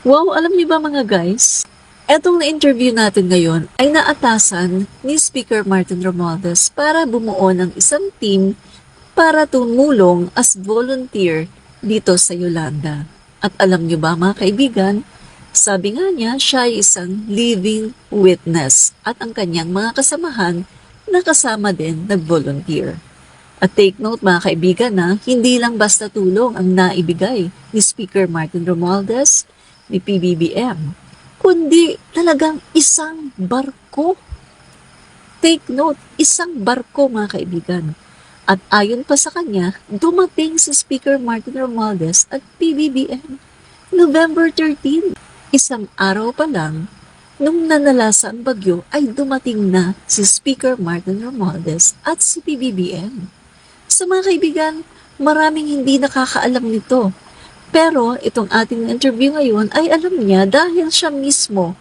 Wow, alam niyo ba mga guys? Etong na-interview natin ngayon ay naatasan ni Speaker Martin Romualdez para bumuo ng isang team para tumulong as volunteer dito sa Yolanda. At alam niyo ba mga kaibigan, sabi nga niya siya ay isang living witness at ang kanyang mga kasamahan na kasama din nag-volunteer. At take note mga kaibigan na hindi lang basta tulong ang naibigay ni Speaker Martin Romualdez ni PBBM, kundi talagang isang barko. Take note, isang barko mga kaibigan. At ayon pa sa kanya, dumating si Speaker Martin Romualdez at PBBM November 13. Isang araw pa lang, nung nanalasa ang bagyo ay dumating na si Speaker Martin Romualdez at si PBBM. Sa mga kaibigan, maraming hindi nakakaalam nito. Pero itong ating interview ngayon ay alam niya dahil siya mismo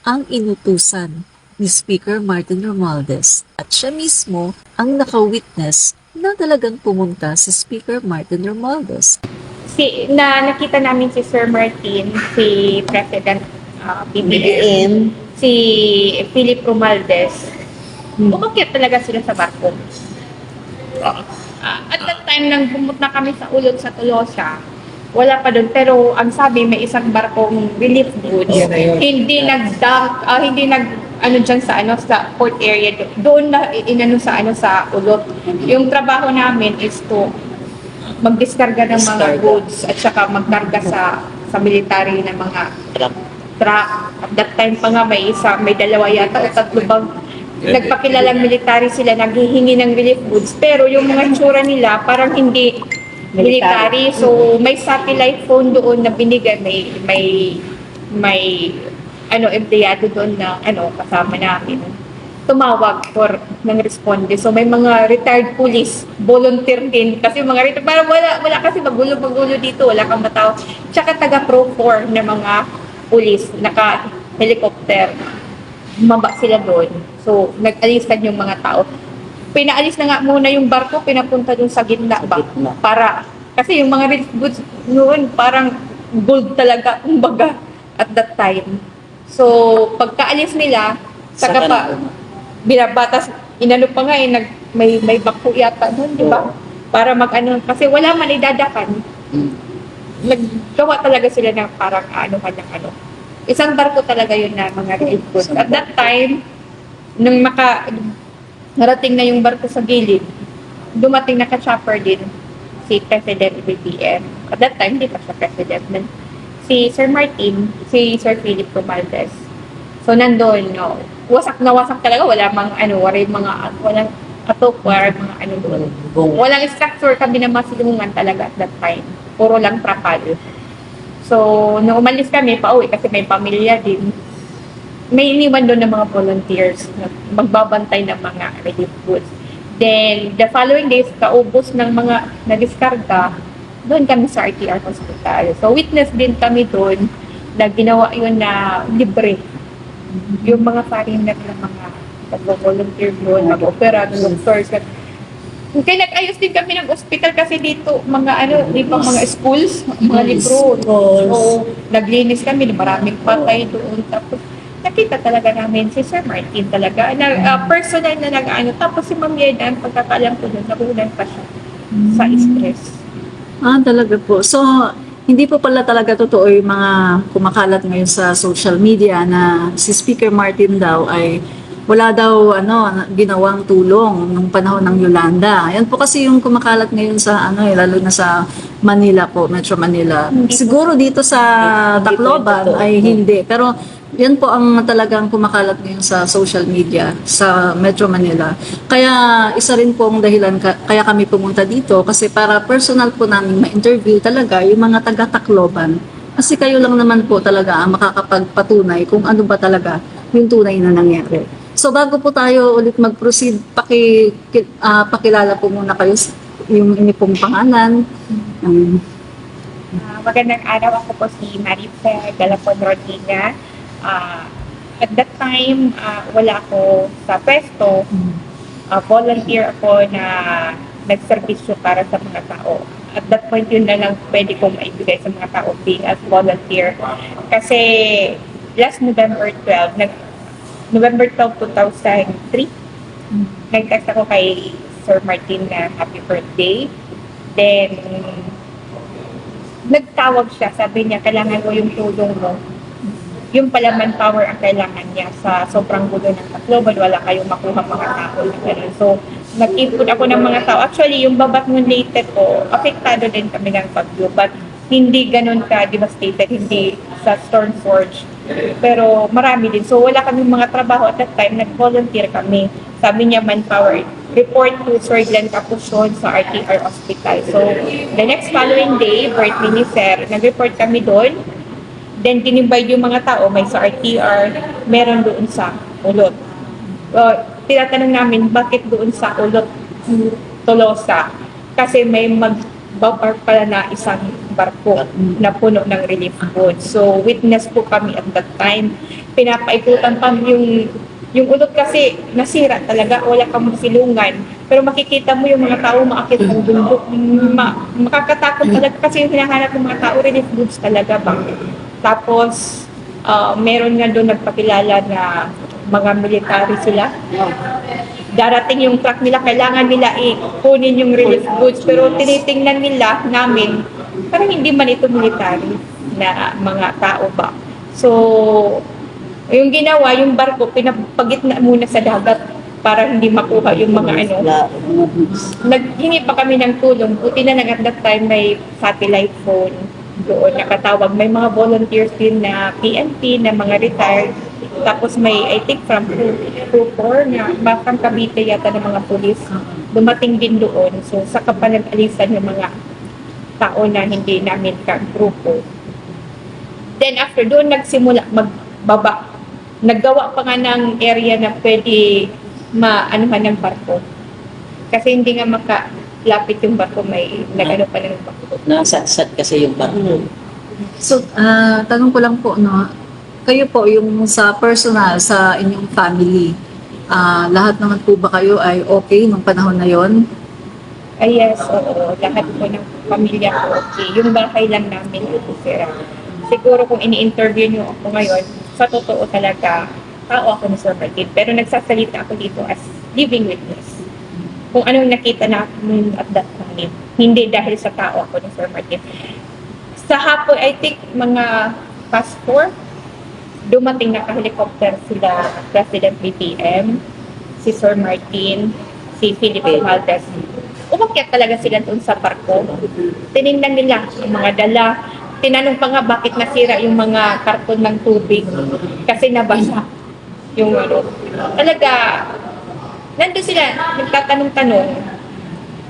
ang inutusan ni Speaker Martin Romualdez at siya mismo ang naka-witness na talagang pumunta si Speaker Martin Romualdez. Nakita namin si Sir Martin, si President BBM, si Philip Romualdez. Umakyat talaga sila sa barko. At that time, nang pumunta kami sa ulod sa Tolosa, wala pa doon, pero ang sabi may isang barkong relief goods. Hindi dyan sa port area, doon na sa ulot. Yung trabaho namin is to magdiskarga ng mga goods at saka magkarga sa military ng mga truck. At that time pa nga may dalawa yata o tatlo bang nagpakilalang military sila, naghihingi ng relief goods, pero yung mga itsura nila parang hindi military. So may satellite phone doon na binigay, may empleyado doon na kasama namin tumawag ng responde. So may mga retired police volunteer din kasi mga retired, parang wala kasi magulo dito, wala kang matao. Tsaka taga Pro 4 na mga police, naka helicopter, maba sila doon. So nag-alisan yung mga tao. Pinaalis na nga muna yung barko, pinapunta dun sa gitna ba? Kasi yung mga relief goods noon, parang gold talaga, kumbaga, at that time. So, pagkaalis nila, saka pa, binabatas, pa nga may bako yata doon, di ba? Para kasi wala man idadakan. Naggawa talaga sila ng parang Isang barko talaga yun na mga relief goods. At that time, nung narating na yung barko sa gilid, dumating naka-chopper din si President BBM. At that time, hindi pa siya President. Si Sir Martin, si Sir Philip Romualdez. So, nandun, wasak na wasak talaga. Walang atok, mga doon. Walang structure kami na masilungan talaga at that time. Puro lang trapal. So, nung umalis kami, pauwi kasi may pamilya din. May iniwan doon ng mga volunteers na magbabantay ng mga relief goods. Then, the following days, kaubos ng mga nadiskarga, doon kami sa RTR Hospital. So, witness din kami doon na ginawa yun na libre. Yung mga foreigner na mga volunteer doon, mag-opera, doctors. Kaya nag-ayos din kami ng hospital kasi dito, mga schools, mga libro. So, naglinis kami, maraming patay doon. Tapos, nakita talaga namin si Sir Martin talaga, personal na tapos si Ma'am Yeda, ang pagkakalam ko doon, nabulan pa siya sa stress. Talaga po. So, hindi po pala talaga totoo yung mga kumakalat ngayon sa social media na si Speaker Martin daw ay wala daw ginawang tulong nung panahon ng Yolanda. Yan po kasi yung kumakalat ngayon sa lalo na sa Manila po, Metro Manila. Siguro dito sa Tacloban ay hindi. Pero yan po ang talagang kumakalat ngayon sa social media sa Metro Manila. Kaya isa rin po ang dahilan kaya kami pumunta dito kasi para personal po namin ma-interview talaga yung mga taga-Tacloban. Kasi kayo lang naman po talaga ang makakapagpatunay kung ano ba talaga yung tunay na nangyari. So bago po tayo ulit mag-proceed, pakilala po muna kayo yung inipong pangalan. Magandang araw, ako po si Marife Galapon Rodriguez. At that time, wala ako sa pwesto. Volunteer ako na nagserbisyo para sa mga tao. at that point yun na lang pwede kong maibigay sa mga tao being as volunteer. Kasi last November 12, 2003, nag-text ako kay Sir Martin na happy birthday. Then, nagtawag siya, sabi niya, kailangan mo yung tulong mo. Yung pala manpower ang kailangan niya sa sobrang gulo ng Tacloban, wala kayong makuha mga tao na gano'n. So, nag-input ako ng mga tao. Actually, yung Babatngon Leyte ko, apektado din kami ng bagyo, but hindi ganun ka-devastated, hindi sa Stormforge. Pero marami din. So, wala kami mga trabaho at that time, nag-volunteer kami. Sabi niya, manpower, report to Sir Glenn Capuchon sa RTR Hospital. So, the next following day, birthday ni Sir, nag-report kami doon. Then, dinivide yung mga tao, may sa RTR, meron doon sa Ulot. Tinatanong namin, bakit doon sa Ulot, Tolosa? Kasi may mag-babar pala na isang barko na puno ng relief goods. So, witness po kami at that time. Pinapaikutan pa yung Ulot kasi nasira talaga, wala kang silungan. Pero makikita mo yung mga tao maakit ng bundok. Makakatakot talaga kasi yung hinahanap ng mga tao, relief goods talaga ba? Tapos, meron nga doon nagpakilala na mga military sila. Darating yung truck nila, kailangan nila kunin yung relief goods. Pero tinitingnan nila namin, parang hindi man ito military na mga tao ba. So, yung ginawa, yung barko, pinapagit na muna sa dagat para hindi makuha yung mga Naghingi pa kami ng tulong. Buti na lang at that time may satellite phone doon nakatawag. May mga volunteers din na PNP, na mga retired. Tapos may, I think, from Trooper na from Cavite yata ng mga pulis. Dumating din doon. So, saka pa nag-alisan yung mga tao na hindi namin ka-grupo. Then, after doon, nagsimula magbaba. Naggawa pa nga ng area na pwede maanuhan ng barko. Kasi hindi nga makalapit yung barko, may nag-ano pa ng barko. Nasatsat kasi yung barko. So, tanong ko lang po, no? Kayo po, yung sa personal, sa inyong family, lahat naman po ba kayo ay okay nung panahon na yon? Ay, yes, oo. Lahat po ng pamilya ko okay. Yung bahay lang namin ito sira. Siguro kung ini-interview niyo ako ngayon, sa totoo talaga, tao ako ni Sir Martin. Pero nagsasalita ako dito as living witness. Kung anong nakita namin at that time. Hindi dahil sa tao ako ni Sir Martin. Sa hapon, I think, mga past 4, dumating na ka-helicopter sila President BBM, si Sir Martin, si Felipe Valdez. Umakyat talaga sila doon sa barko. Tinignan nila yung mga dala. Tinanong pa nga bakit nasira yung mga karton ng tubig. Kasi nabasa yung ano. Talaga, nandun sila, nagtatanong-tanong.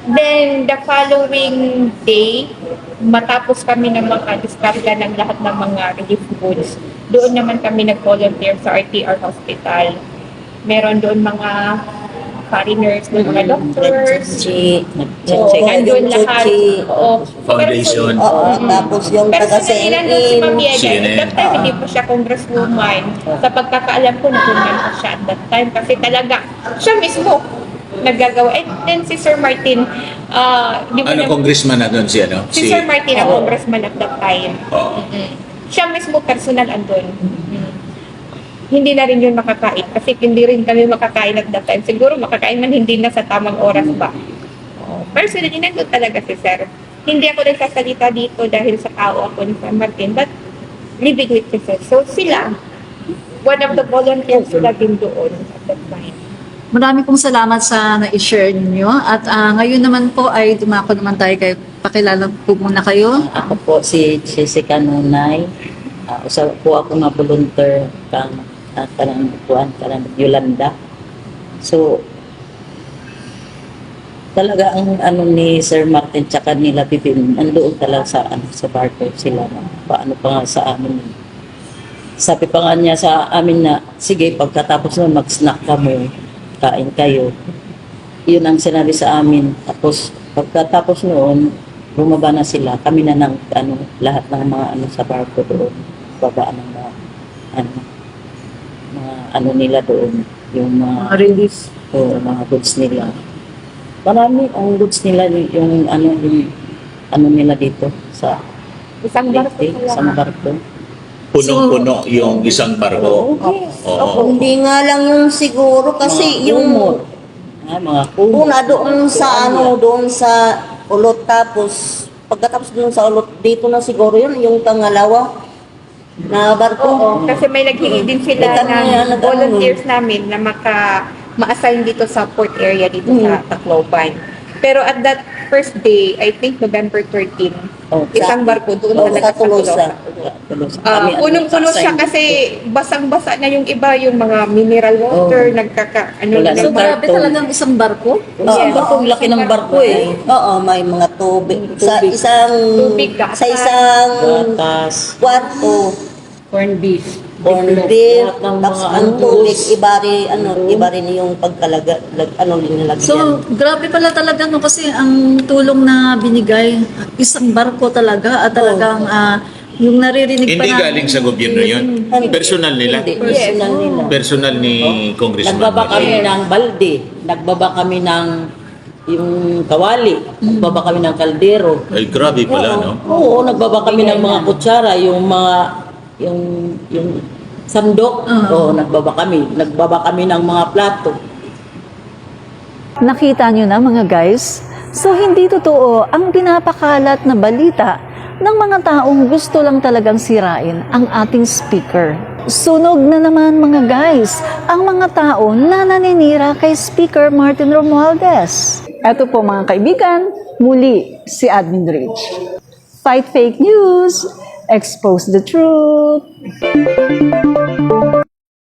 Then, the following day, matapos kami ng mga diskarga ng lahat ng mga relief goods, doon naman kami nag-volunteer sa RTR Hospital. Meron doon mga foreigners, mga doctors. Nandun lahat. Foundation. Tapos yung Pero taga sandali nandun si Ma'am Yeda. CNN. That time, hindi pa siya congresswoman. Sa pagkakaalam ko, nagpungan pa siya at that time. Kasi talaga, siya mismo naggagawa. And then si Sir Martin, di ba Ano congressman na doon si ano? si Sir Martin ang congressman at that time. Oo. Siya mismo personal andun. Hindi na rin yun makakain. Kasi hindi rin kami makakain at that time. Siguro makakain man hindi na sa tamang oras ba. Personally, nandun talaga si Sir. Hindi ako nagsasalita dito dahil sa tao ako ni Sir Martin, but living with si Sir. So sila, one of the volunteers sila din doon at that time. Marami pong salamat sa na-share ninyo. At ngayon naman po ay dumako naman tayo kayo. Pakilala po muna kayo. Ako po si Jessica Nunay. Usa po ako nga volunteer kang kanang Yolanda. So, talaga ang ano ni Sir Martin tsaka nila Bibim, nandoon talaga sa barko sila. Paano pa nga sa amin. Sabi pa nga niya sa amin na, sige, pagkatapos na mag-snack kami, kain kayo. Yun ang sinabi sa amin. Tapos, pagkatapos noon, bumaba na sila. Kami na ng lahat ng mga sa barko doon. Babaan ng mga nila doon. Yung mga Release. mga goods nila. Marami ang goods nila yung ano nila dito sa Isang barko Leyte, kaya. isang barko. Punong-puno yung isang barko. Yes. Oo. Hindi nga lang yung siguro kasi Mga yung kumot. Mga kumot. una doon sa doon sa ulot tapos pagkatapos doon sa ulot dito na siguro yun yung pangalawa na barko. Oo, kasi may naghingi din sila ng volunteers namin na ma-assign dito sa port area dito sa Tacloban. Pero at that first day, I think November 13, isang barko doon talaga sa Tolosa. Punong-puno siya kasi basang-basa na yung iba, yung mga mineral water, Wala So, na grabe barko. talagang isang barko? Isang barko, ang laki ng barko eh. Oo, may mga tubig. Sa Tubig. isang Tubig, gatas. sa isang Gatas, kwarto, corn beef, corn beef, lahat ng tapos mga ang tubig, tools. iba rin yung nilalagyan. So, grabe pala talaga no kasi ang tulong na binigay, isang barko talaga at talagang yung naririnig pa Hindi namin- galing sa gobyerno yun. Personal nila. Hindi, personal Yes. nila. Personal ni Congressman. Nagbaba kami Yes. ng balde, nagbaba kami ng yung kawali, nagbaba kami ng kaldero. Ay, grabe pala, no? Oo, nagbaba kami ng mga kutsara, yung sandok. Oo, nagbaba kami ng mga plato. Nakita nyo na mga guys? So hindi totoo ang pinapakalat na balita ng mga taong gusto lang talagang sirain ang ating speaker. Sunog na naman mga guys ang mga tao na naninira kay Speaker Martin Romualdez. Eto po mga kaibigan, muli si Admin Rich. Fight fake news, expose the truth.